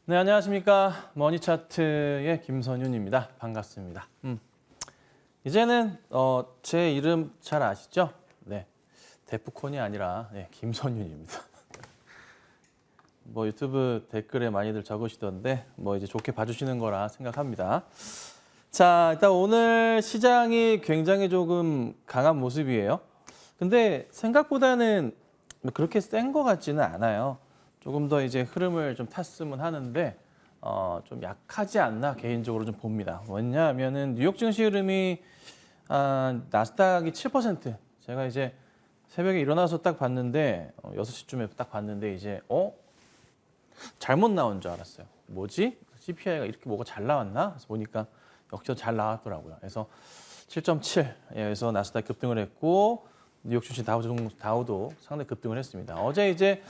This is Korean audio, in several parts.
네, 안녕하십니까. 머니차트의 김선윤입니다. 반갑습니다. 이제는 제 이름 잘 아시죠? 네, 데프콘이 아니라 김선윤입니다. 뭐 유튜브 댓글에 많이들 적으시던데 이제 좋게 봐주시는 거라 생각합니다. 자, 일단 오늘 시장이 굉장히 조금 강한 모습이에요. 근데 생각보다는 그렇게 센 것 같지는 않아요. 조금 더 이제 흐름을 좀 탔으면 하는데 좀 약하지 않나 개인적으로 좀 봅니다. 왜냐하면은 뉴욕 증시 흐름이 나스닥이 7%. 제가 이제 새벽에 일어나서 딱 봤는데 6시쯤에 딱 봤는데 이제 잘못 나온 줄 알았어요. 뭐지? CPI가 이렇게 뭐가 잘 나왔나? 그래서 보니까 역시 잘 나왔더라고요. 그래서 7.7. 그래서 나스닥 급등을 했고 뉴욕 증시 다우도 상당히 급등을 했습니다. 어제 이제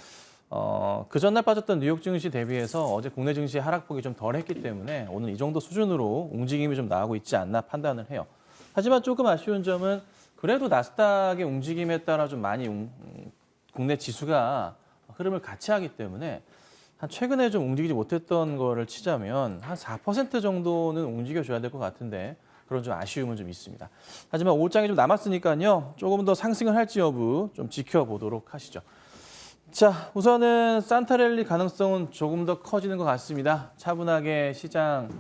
그 전날 빠졌던 뉴욕 증시 대비해서 어제 국내 증시 하락폭이 좀 덜했기 때문에 오늘 이 정도 수준으로 움직임이 좀 나오고 있지 않나 판단을 해요. 하지만 조금 아쉬운 점은 그래도 나스닥의 움직임에 따라 좀 많이 국내 지수가 흐름을 같이 하기 때문에 한 최근에 좀 움직이지 못했던 거를 치자면 한 4% 정도는 움직여줘야 될 것 같은데 그런 좀 아쉬움은 좀 있습니다. 하지만 5장이 좀 남았으니까요. 조금 더 상승을 할지 여부 좀 지켜보도록 하시죠. 자, 우선은 산타랠리 가능성은 조금 더 커지는 것 같습니다. 차분하게 시장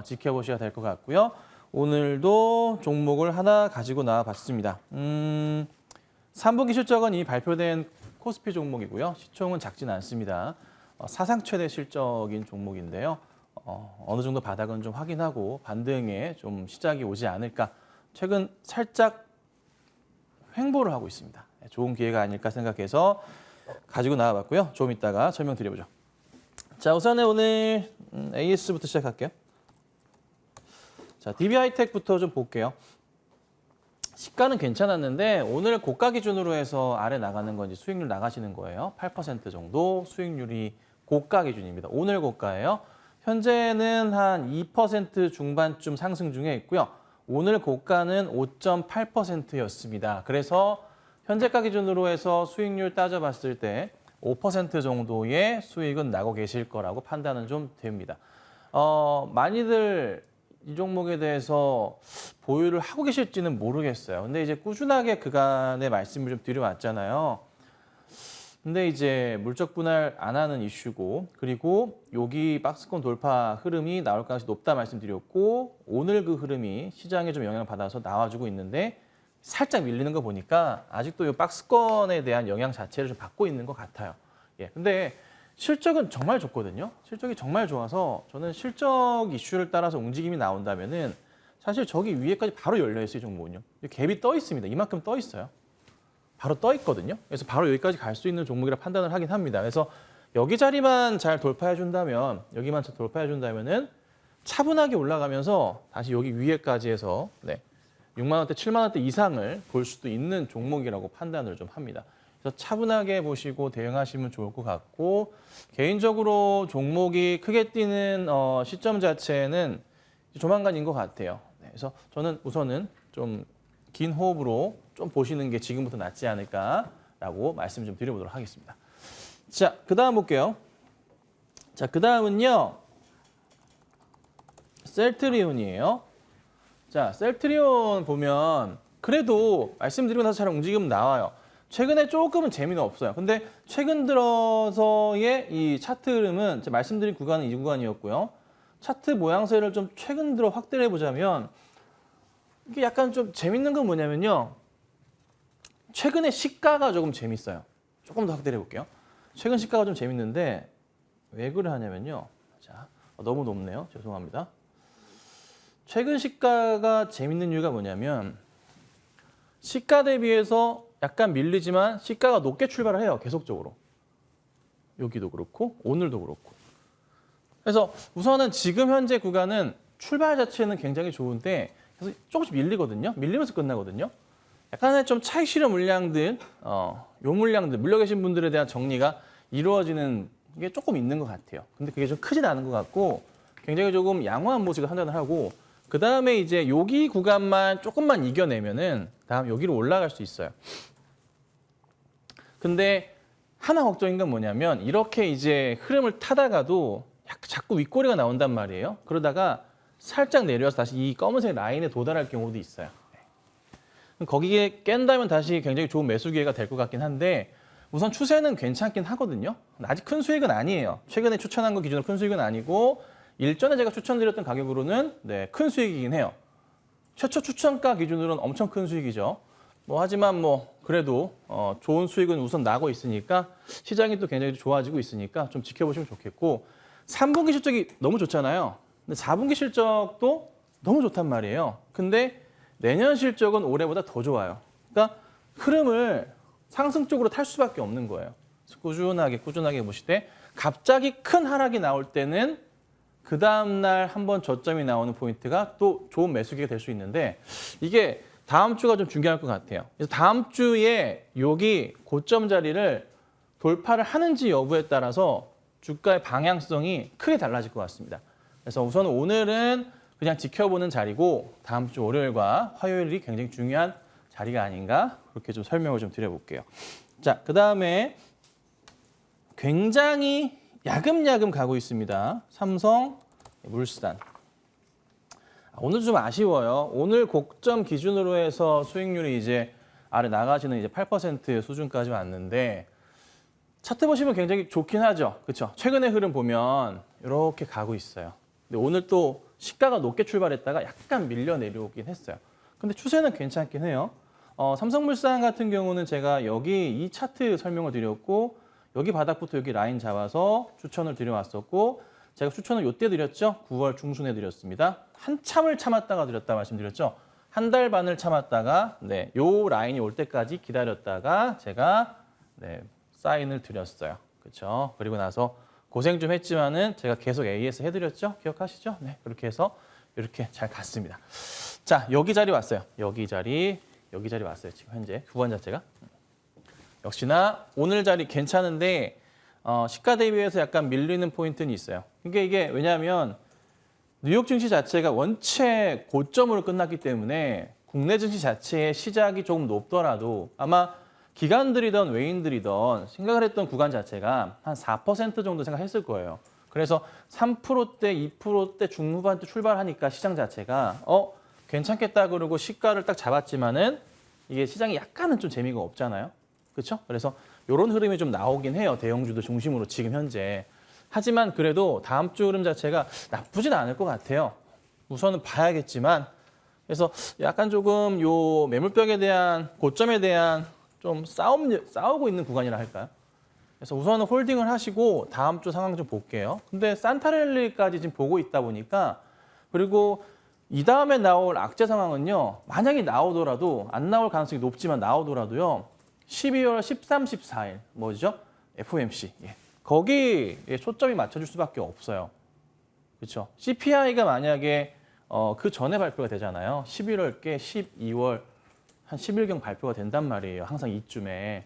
지켜보셔야 될 것 같고요. 오늘도 종목을 하나 가지고 나와봤습니다. 3분기 실적은 이미 발표된 코스피 종목이고요. 시총은 작지는 않습니다. 사상 최대 실적인 종목인데요. 어느 정도 바닥은 좀 확인하고 반등에 좀 시작이 오지 않을까. 최근 살짝 횡보를 하고 있습니다. 좋은 기회가 아닐까 생각해서 가지고 나와봤고요. 좀 이따가 설명드려보죠. 자, 우선은 오늘 AS부터 시작할게요. 자, DB하이텍부터 좀 볼게요. 시가는 괜찮았는데 오늘 고가 기준으로 해서 아래 나가는 건 이제 수익률 나가시는 거예요. 8% 정도 수익률이 고가 기준입니다. 오늘 고가예요. 현재는 한 2% 중반쯤 상승 중에 있고요. 오늘 고가는 5.8%였습니다. 그래서 현재가 기준으로 해서 수익률 따져봤을 때 5% 정도의 수익은 나고 계실 거라고 판단은 좀 됩니다. 많이들 이 종목에 대해서 보유를 하고 계실지는 모르겠어요. 근데 이제 꾸준하게 그간의 말씀을 좀 드려왔잖아요. 근데 이제 물적 분할 안 하는 이슈고 그리고 여기 박스권 돌파 흐름이 나올 가능성이 높다 말씀드렸고 오늘 그 흐름이 시장에 좀 영향을 받아서 나와주고 있는데 살짝 밀리는 거 보니까 아직도 이 박스권에 대한 영향 자체를 좀 받고 있는 것 같아요. 근데 실적은 정말 좋거든요. 실적이 정말 좋아서 저는 실적 이슈를 따라서 움직임이 나온다면은 사실 저기 위에까지 바로 열려 있어요, 이 종목은요. 갭이 떠 있습니다. 이만큼 떠 있어요. 바로 떠 있거든요. 그래서 바로 여기까지 갈 수 있는 종목이라 판단을 하긴 합니다. 그래서 여기 자리만 잘 돌파해 준다면, 여기만 잘 돌파해 준다면은 차분하게 올라가면서 다시 여기 위에까지 해서 6만 원대, 7만 원대 이상을 볼 수도 있는 종목이라고 판단을 좀 합니다. 그래서 차분하게 보시고 대응하시면 좋을 것 같고 개인적으로 종목이 크게 뛰는 시점 자체는 조만간인 것 같아요. 그래서 저는 우선은 좀 긴 호흡으로 좀 보시는 게 지금부터 낫지 않을까라고 말씀 좀 드려보도록 하겠습니다. 자, 그 다음 볼게요. 자, 그 다음은요. 셀트리온이에요. 자, 셀트리온 보면 그래도 말씀드리고 나서 잘 움직이면 나와요. 최근에 조금은 재미는 없어요. 근데 최근 들어서의 이 차트 흐름은 제가 말씀드린 구간은 이 구간이었고요. 차트 모양새를 좀 최근 들어 확대를 해보자면 이게 약간 좀 재밌는 건 뭐냐면요. 최근에 시가가 조금 재밌어요. 조금 더 확대를 해볼게요. 최근 시가가 좀 재밌는데 왜 그래 하냐면요. 자, 너무 높네요. 죄송합니다. 최근 시가가 재밌는 이유가 뭐냐면 시가 대비해서 약간 밀리지만 시가가 높게 출발을 해요. 계속적으로. 여기도 그렇고 오늘도 그렇고. 그래서 우선은 지금 현재 구간은 출발 자체는 굉장히 좋은데 그래서 조금씩 밀리거든요. 밀리면서 끝나거든요. 약간의 좀 차익 실현 물량들, 요 물량들, 물려 계신 분들에 대한 정리가 이루어지는 게 조금 있는 것 같아요. 근데 그게 좀 크진 않은 것 같고 굉장히 조금 양호한 모습을 판단을 하고 그 다음에 이제 여기 구간만 조금만 이겨내면은 다음 여기로 올라갈 수 있어요. 근데 하나 걱정인 건 뭐냐면 이렇게 이제 흐름을 타다가도 자꾸 윗꼬리가 나온단 말이에요. 그러다가 살짝 내려와서 다시 이 검은색 라인에 도달할 경우도 있어요. 거기에 깬다면 다시 굉장히 좋은 매수 기회가 될 것 같긴 한데 우선 추세는 괜찮긴 하거든요. 아직 큰 수익은 아니에요. 최근에 추천한 거 기준으로 큰 수익은 아니고 일전에 제가 추천드렸던 가격으로는 네, 큰 수익이긴 해요. 최초 추천가 기준으로는 엄청 큰 수익이죠. 하지만 그래도 좋은 수익은 우선 나고 있으니까 시장이 또 굉장히 좋아지고 있으니까 좀 지켜보시면 좋겠고 3분기 실적이 너무 좋잖아요. 근데 4분기 실적도 너무 좋단 말이에요. 근데 내년 실적은 올해보다 더 좋아요. 그러니까 흐름을 상승 쪽으로 탈 수밖에 없는 거예요. 꾸준하게 보실 때 갑자기 큰 하락이 나올 때는 그 다음날 한번 저점이 나오는 포인트가 또 좋은 매수기가 될 수 있는데 이게 다음 주가 좀 중요할 것 같아요. 그래서 다음 주에 여기 고점 자리를 돌파를 하는지 여부에 따라서 주가의 방향성이 크게 달라질 것 같습니다. 그래서 우선 오늘은 그냥 지켜보는 자리고 다음 주 월요일과 화요일이 굉장히 중요한 자리가 아닌가 그렇게 좀 설명을 좀 드려볼게요. 자, 그 다음에 굉장히 야금야금 가고 있습니다. 삼성, 물산. 오늘 좀 아쉬워요. 오늘 고점 기준으로 해서 수익률이 이제 아래 나가지는 이제 8% 수준까지 왔는데 차트 보시면 굉장히 좋긴 하죠. 그렇죠? 최근의 흐름 보면 이렇게 가고 있어요. 근데 오늘 또 시가가 높게 출발했다가 약간 밀려 내려오긴 했어요. 근데 추세는 괜찮긴 해요. 삼성물산 같은 경우는 제가 여기 이 차트 설명을 드렸고 여기 바닥부터 여기 라인 잡아서 추천을 드려왔었고 제가 추천을 이때 드렸죠. 9월 중순에 드렸습니다. 한참을 참았다가 드렸다 말씀드렸죠. 한 달 반을 참았다가 네, 요 라인이 올 때까지 기다렸다가 제가 네, 사인을 드렸어요. 그렇죠? 그리고 나서 고생 좀 했지만은 제가 계속 AS 해드렸죠. 기억하시죠? 네, 그렇게 해서 이렇게 잘 갔습니다. 자, 여기 자리 왔어요. 여기 자리 왔어요. 지금 현재 구간 자체가. 역시나 오늘 자리 괜찮은데 시가 대비해서 약간 밀리는 포인트는 있어요. 이게 왜냐하면 뉴욕 증시 자체가 원체 고점으로 끝났기 때문에 국내 증시 자체의 시작이 조금 높더라도 아마 기관들이든 외인들이든 생각을 했던 구간 자체가 한 4% 정도 생각했을 거예요. 그래서 3%대, 2%대 중후반대 출발하니까 시장 자체가 괜찮겠다 그러고 시가를 딱 잡았지만은 이게 시장이 약간은 좀 재미가 없잖아요. 그렇죠? 그래서 이런 흐름이 좀 나오긴 해요. 대형주도 중심으로 지금 현재. 하지만 그래도 다음 주 흐름 자체가 나쁘진 않을 것 같아요. 우선은 봐야겠지만 그래서 약간 조금 요 매물벽에 대한 고점에 대한 좀 싸우고 있는 구간이라 할까요? 그래서 우선은 홀딩을 하시고 다음 주 상황 좀 볼게요. 근데 산타랠리까지 지금 보고 있다 보니까 그리고 이 다음에 나올 악재 상황은요. 만약에 나오더라도 안 나올 가능성이 높지만 나오더라도요. 12월 13, 14일 뭐죠? FOMC. 예. 거기에 초점이 맞춰줄 수밖에 없어요. 그렇죠? CPI가 만약에 그 전에 발표가 되잖아요. 11월께 12월 한 10일경 발표가 된단 말이에요. 항상 이쯤에.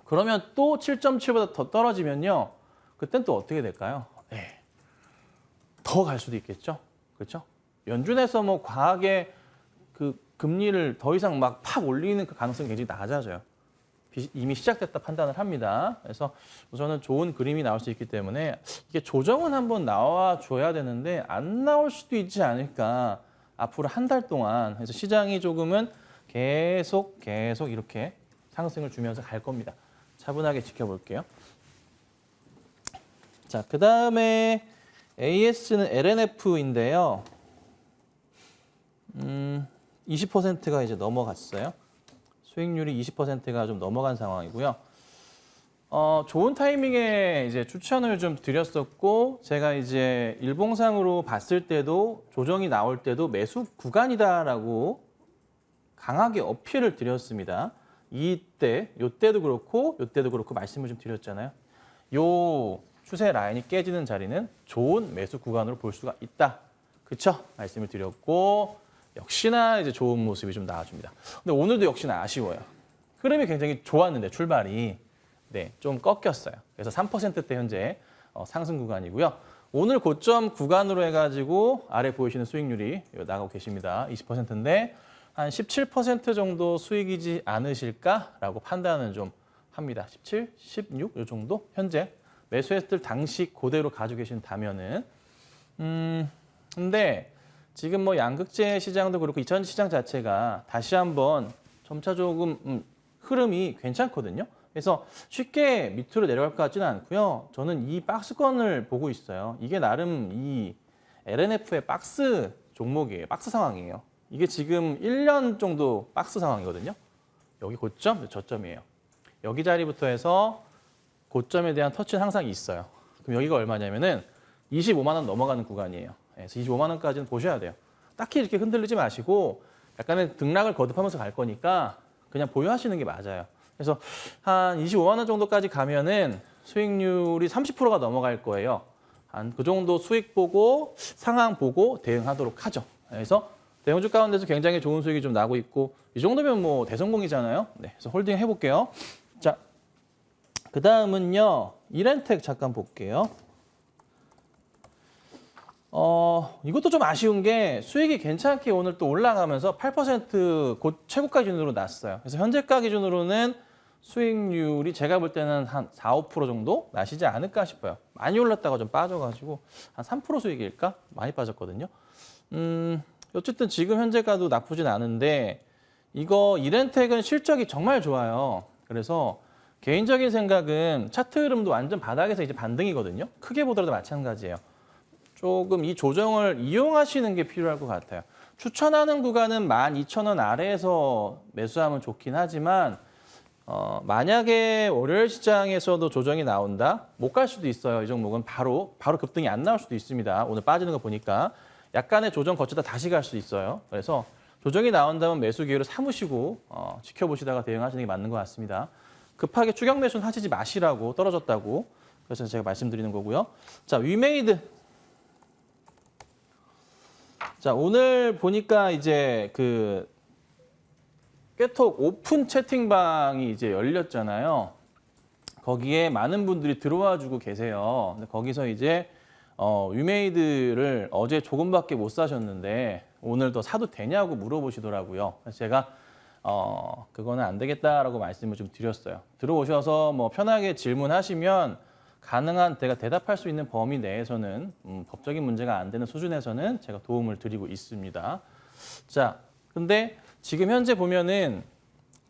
그러면 또 7.7보다 더 떨어지면요. 그땐 또 어떻게 될까요? 네. 더 갈 수도 있겠죠. 그렇죠? 연준에서 과하게 그 금리를 더 이상 막 팍 올리는 그 가능성이 굉장히 낮아져요. 이미 시작됐다 판단을 합니다. 그래서 우선은 좋은 그림이 나올 수 있기 때문에 이게 조정은 한번 나와줘야 되는데 안 나올 수도 있지 않을까. 앞으로 한 달 동안 그래서 시장이 조금은 계속 이렇게 상승을 주면서 갈 겁니다. 차분하게 지켜볼게요. 자, 그 다음에 AS는 LNF인데요. 20%가 이제 넘어갔어요. 수익률이 20%가 좀 넘어간 상황이고요. 좋은 타이밍에 이제 추천을 좀 드렸었고, 제가 이제 일봉상으로 봤을 때도 조정이 나올 때도 매수 구간이다라고 강하게 어필을 드렸습니다. 요때도 그렇고 말씀을 좀 드렸잖아요. 요 추세 라인이 깨지는 자리는 좋은 매수 구간으로 볼 수가 있다. 그쵸? 말씀을 드렸고, 역시나 이제 좋은 모습이 좀 나와줍니다. 근데 오늘도 역시나 아쉬워요. 흐름이 굉장히 좋았는데 출발이 좀 꺾였어요. 그래서 3%대 현재 상승 구간이고요. 오늘 고점 구간으로 해가지고 아래 보이시는 수익률이 나가고 계십니다. 20%인데 한 17% 정도 수익이지 않으실까라고 판단은 좀 합니다. 17, 16 이 정도 현재 매수했을 당시 그대로 가지고 계신다면은 근데 지금 뭐 양극재 시장도 그렇고 2000 시장 자체가 다시 한번 점차 조금 흐름이 괜찮거든요. 그래서 쉽게 밑으로 내려갈 것 같지는 않고요. 저는 이 박스권을 보고 있어요. 이게 나름 이 LNF의 박스 종목이에요. 박스 상황이에요. 이게 지금 1년 정도 박스 상황이거든요. 여기 고점, 저점이에요. 여기 자리부터 해서 고점에 대한 터치는 항상 있어요. 그럼 여기가 얼마냐면은 25만 원 넘어가는 구간이에요. 그래서 25만 원까지는 보셔야 돼요. 딱히 이렇게 흔들리지 마시고 약간의 등락을 거듭하면서 갈 거니까 그냥 보유하시는 게 맞아요. 그래서 한 25만 원 정도까지 가면은 수익률이 30%가 넘어갈 거예요. 한 그 정도 수익 보고 상황 보고 대응하도록 하죠. 그래서 대형주 가운데서 굉장히 좋은 수익이 좀 나고 있고 이 정도면 뭐 대성공이잖아요. 네, 그래서 홀딩 해볼게요. 자, 그 다음은요. 이렌텍 잠깐 볼게요. 이것도 좀 아쉬운 게 수익이 괜찮게 오늘 또 올라가면서 8% 곧 최고가 기준으로 났어요. 그래서 현재가 기준으로는 수익률이 제가 볼 때는 한 4, 5% 정도 나시지 않을까 싶어요. 많이 올랐다가 좀 빠져가지고 한 3% 수익일까? 많이 빠졌거든요. 어쨌든 지금 현재가도 나쁘진 않은데 이거 이렌텍은 실적이 정말 좋아요. 그래서 개인적인 생각은 차트 흐름도 완전 바닥에서 이제 반등이거든요. 크게 보더라도 마찬가지예요. 조금 이 조정을 이용하시는 게 필요할 것 같아요. 추천하는 구간은 12,000원 아래에서 매수하면 좋긴 하지만 만약에 월요일 시장에서도 조정이 나온다? 못 갈 수도 있어요. 이 종목은 바로 급등이 안 나올 수도 있습니다. 오늘 빠지는 거 보니까 약간의 조정 거치다 다시 갈 수도 있어요. 그래서 조정이 나온다면 매수 기회를 삼으시고 지켜보시다가 대응하시는 게 맞는 것 같습니다. 급하게 추격 매수는 하시지 마시라고 떨어졌다고. 그래서 제가 말씀드리는 거고요. 자, 위메이드. 자, 오늘 보니까 이제 그 깨톡 오픈 채팅방이 이제 열렸잖아요. 거기에 많은 분들이 들어와 주고 계세요. 근데 거기서 이제 위메이드를 어제 조금밖에 못 사셨는데 오늘 더 사도 되냐고 물어보시더라고요. 그래서 제가 그거는 안 되겠다라고 말씀을 좀 드렸어요. 들어오셔서 뭐 편하게 질문하시면 가능한 제가 대답할 수 있는 범위 내에서는 법적인 문제가 안 되는 수준에서는 제가 도움을 드리고 있습니다. 자, 근데 지금 현재 보면은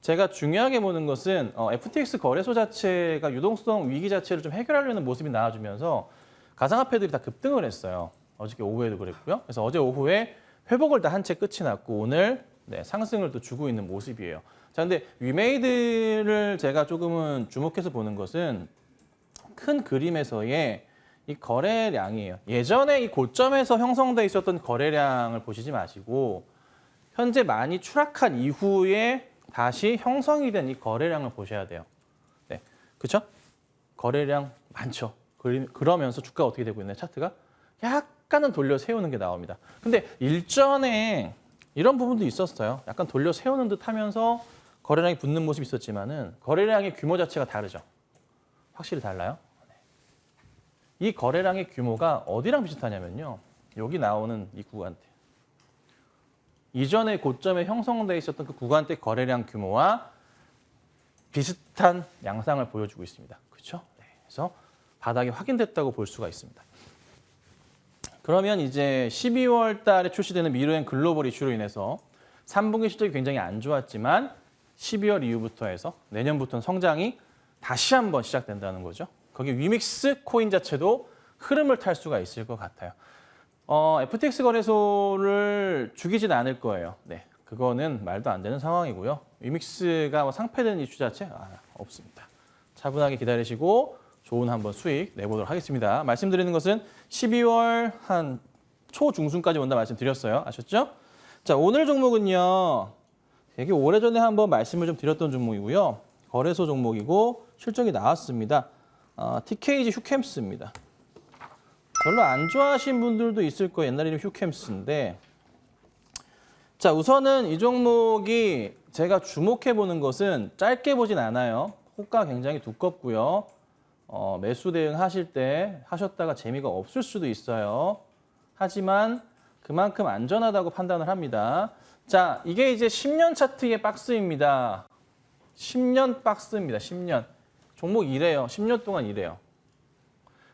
제가 중요하게 보는 것은 FTX 거래소 자체가 유동성 위기 자체를 좀 해결하려는 모습이 나와주면서 가상화폐들이 다 급등을 했어요. 어저께 오후에도 그랬고요. 그래서 어제 오후에 회복을 다 한 채 끝이 났고 오늘 상승을 또 주고 있는 모습이에요. 자, 근데 위메이드를 제가 조금은 주목해서 보는 것은 큰 그림에서의 이 거래량이에요. 예전에 이 고점에서 형성돼 있었던 거래량을 보시지 마시고 현재 많이 추락한 이후에 다시 형성이 된 이 거래량을 보셔야 돼요. 네, 그렇죠? 거래량 많죠. 그러면서 주가가 어떻게 되고 있나요? 차트가 약간은 돌려 세우는 게 나옵니다. 근데 일전에 이런 부분도 있었어요. 약간 돌려 세우는 듯 하면서 거래량이 붙는 모습이 있었지만은 거래량의 규모 자체가 다르죠. 확실히 달라요. 이 거래량의 규모가 어디랑 비슷하냐면요. 여기 나오는 이 구간대. 이전에 고점에 형성돼 있었던 그 구간대 거래량 규모와 비슷한 양상을 보여주고 있습니다. 그렇죠? 네, 그래서 바닥이 확인됐다고 볼 수가 있습니다. 그러면 이제 12월 달에 출시되는 미르앤 글로벌 이슈로 인해서 3분기 실적이 굉장히 안 좋았지만 12월 이후부터 해서 내년부터는 성장이 다시 한번 시작된다는 거죠. 거기 위믹스 코인 자체도 흐름을 탈 수가 있을 것 같아요. FTX 거래소를 죽이진 않을 거예요. 네, 그거는 말도 안 되는 상황이고요. 위믹스가 뭐 상폐된 이슈 자체 없습니다. 차분하게 기다리시고 좋은 한번 수익 내보도록 하겠습니다. 말씀드리는 것은 12월 한 초중순까지 온다 말씀드렸어요. 아셨죠? 자, 오늘 종목은요. 되게 오래전에 한번 말씀을 좀 드렸던 종목이고요. 거래소 종목이고 실적이 나왔습니다. TKG 휴캠스입니다. 별로 안 좋아하신 분들도 있을 거예요. 옛날 이름 휴캠스인데. 자, 우선은 이 종목이 제가 주목해 보는 것은 짧게 보진 않아요. 호가 굉장히 두껍고요. 매수 대응하실 때 하셨다가 재미가 없을 수도 있어요. 하지만 그만큼 안전하다고 판단을 합니다. 자, 이게 이제 10년 차트의 박스입니다. 10년 박스입니다. 10년. 종목 이래요. 10년 동안 이래요.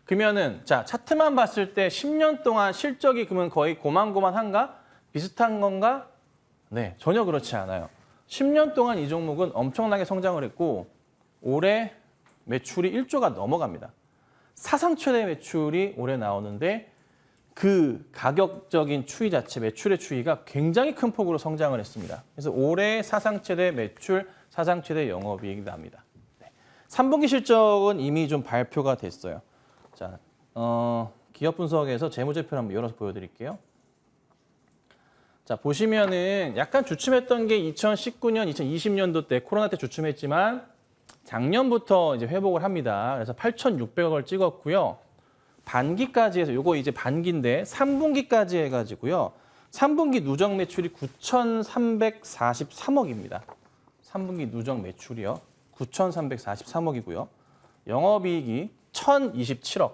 그러면은 자 차트만 봤을 때 10년 동안 실적이 그러면 거의 고만고만한가? 비슷한 건가? 네, 전혀 그렇지 않아요. 10년 동안 이 종목은 엄청나게 성장을 했고 올해 매출이 1조가 넘어갑니다. 사상 최대 매출이 올해 나오는데 그 가격적인 추이 자체, 매출의 추이가 굉장히 큰 폭으로 성장을 했습니다. 그래서 올해 사상 최대 매출, 사상 최대 영업이익이 납니다. 네. 3분기 실적은 이미 좀 발표가 됐어요. 자, 기업 분석에서 재무제표를 한번 열어서 보여드릴게요. 자, 보시면은 약간 주춤했던 게 2019년, 2020년도 때 코로나 때 주춤했지만 작년부터 이제 회복을 합니다. 그래서 8,600억을 찍었고요. 반기까지 해서 요거 이제 반기인데 3분기까지 해가지고요. 3분기 누적 매출이 9,343억입니다. 3분기 누적 매출이요. 9,343억이고요. 영업이익이 1,027억.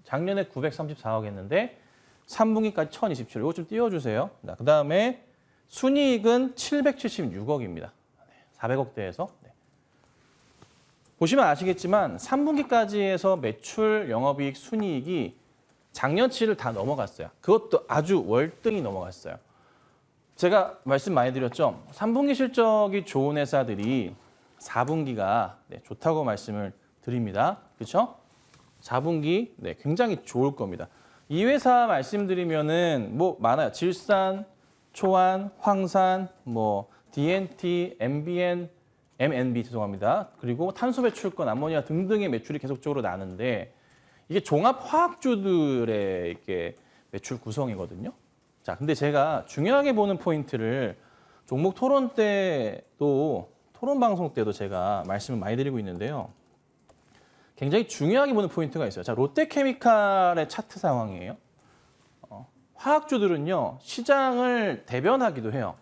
작년에 934억 했는데 3분기까지 1,027억. 이거 좀 띄워주세요. 그다음에 순이익은 776억입니다. 400억대에서. 네. 보시면 아시겠지만 3분기까지 해서 매출, 영업이익, 순이익이 작년치를 다 넘어갔어요. 그것도 아주 월등히 넘어갔어요. 제가 말씀 많이 드렸죠. 3분기 실적이 좋은 회사들이 4분기가 좋다고 말씀을 드립니다. 그렇죠? 4분기 굉장히 좋을 겁니다. 이 회사 말씀드리면은 뭐 많아요. 질산, 초안, 황산, 뭐 DNT, MBN, MNB 죄송합니다. 그리고 탄소 배출권, 암모니아 등등의 매출이 계속적으로 나는데 이게 종합 화학주들의 이렇게 매출 구성이거든요. 자, 근데 제가 중요하게 보는 포인트를 종목 토론 때도 토론 방송 때도 제가 말씀을 많이 드리고 있는데요. 굉장히 중요하게 보는 포인트가 있어요. 자, 롯데케미칼의 차트 상황이에요. 화학주들은요, 시장을 대변하기도 해요.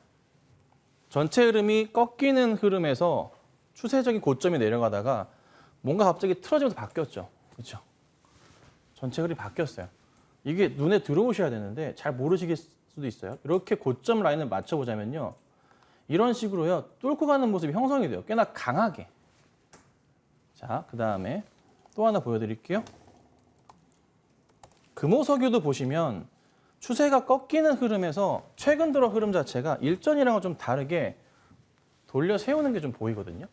전체 흐름이 꺾이는 흐름에서 추세적인 고점이 내려가다가 뭔가 갑자기 틀어지면서 바뀌었죠. 그렇죠? 전체 흐름이 바뀌었어요. 이게 눈에 들어오셔야 되는데 잘 모르시길 수도 있어요. 이렇게 고점 라인을 맞춰보자면요. 이런 식으로요. 뚫고 가는 모습이 형성이 돼요. 꽤나 강하게. 자, 그다음에 또 하나 보여드릴게요. 금호석유도 보시면 추세가 꺾이는 흐름에서 최근 들어 흐름 자체가 일전이랑은 좀 다르게 돌려 세우는 게 좀 보이거든요.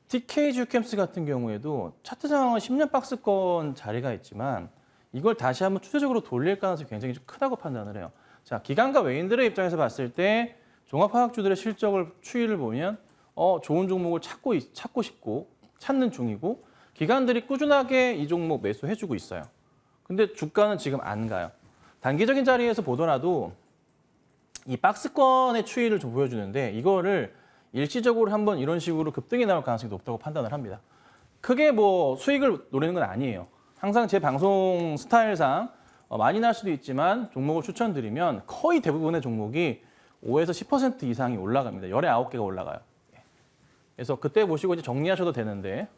TK 주캠스 같은 경우에도 차트 상황은 10년 박스권 자리가 있지만 이걸 다시 한번 추세적으로 돌릴 가능성이 굉장히 좀 크다고 판단을 해요. 자, 기관과 외인들의 입장에서 봤을 때 종합화학주들의 실적을 추이를 보면 좋은 종목을 찾고 싶고 찾는 중이고 기관들이 꾸준하게 이 종목 매수해주고 있어요. 근데 주가는 지금 안 가요. 단기적인 자리에서 보더라도 이 박스권의 추이를 좀 보여주는데 이거를 일시적으로 한번 이런 식으로 급등이 나올 가능성이 높다고 판단을 합니다. 크게 뭐 수익을 노리는 건 아니에요. 항상 제 방송 스타일상 많이 날 수도 있지만 종목을 추천드리면 거의 대부분의 종목이 5에서 10% 이상이 올라갑니다. 열에 9개가 올라가요. 그래서 그때 보시고 이제 정리하셔도 되는데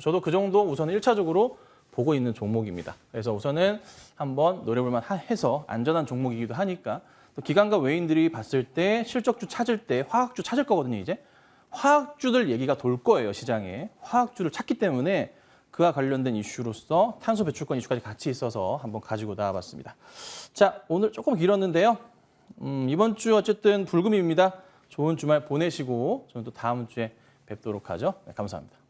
저도 그 정도 우선 1차적으로 보고 있는 종목입니다. 그래서 우선은 한번 노려볼만 해서 안전한 종목이기도 하니까 또 기관과 외인들이 봤을 때 실적주 찾을 때 화학주 찾을 거거든요. 이제 화학주들 얘기가 돌 거예요. 시장에 화학주를 찾기 때문에 그와 관련된 이슈로서 탄소 배출권 이슈까지 같이 있어서 한번 가지고 나와봤습니다. 자, 오늘 조금 길었는데요. 이번 주 어쨌든 불금입니다. 좋은 주말 보내시고 저는 또 다음 주에 뵙도록 하죠. 네, 감사합니다.